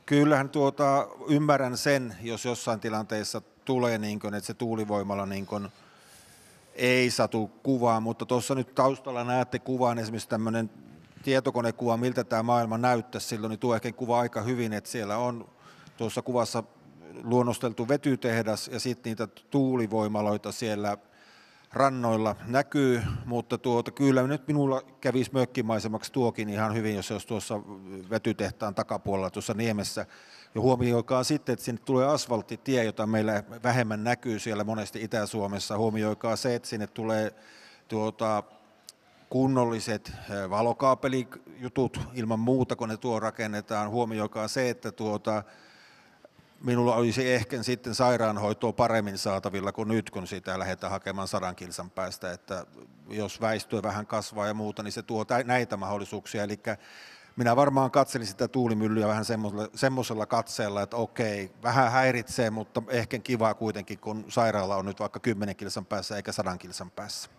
Kyllähän ymmärrän sen, jos jossain tilanteessa tulee, niin kuin, että se tuulivoimalla niin kuin, ei satu kuvaan, mutta tuossa nyt taustalla näette kuvaan esimerkiksi tämmöinen tietokonekuva, miltä tämä maailma näyttäisi silloin, niin tuo ehkä kuvaa aika hyvin, että siellä on tuossa kuvassa luonnosteltu vetytehdas ja sitten niitä tuulivoimaloita siellä rannoilla näkyy, mutta kyllä nyt minulla kävisi mökkimaisemaksi tuokin ihan hyvin, jos se olisi tuossa vetytehtaan takapuolella tuossa niemessä. Ja huomioikaa sitten, että sinne tulee asfalttitie, jota meillä vähemmän näkyy siellä monesti Itä-Suomessa. Huomioikaa se, että sinne tulee kunnolliset valokaapelijutut ilman muuta, kun ne rakennetaan. Huomioikaa se, että minulla olisi ehkä sitten sairaanhoitoa paremmin saatavilla kuin nyt, kun sitä lähdetään hakemaan 100 kilsan päästä, että jos väistö vähän kasvaa ja muuta, niin se tuo näitä mahdollisuuksia. Eli minä varmaan katselin sitä tuulimyllyä vähän semmoisella katseella, että okei, vähän häiritsee, mutta ehkä kivaa kuitenkin, kun sairaala on nyt vaikka 10 kilsan päässä eikä 100 kilsan päässä.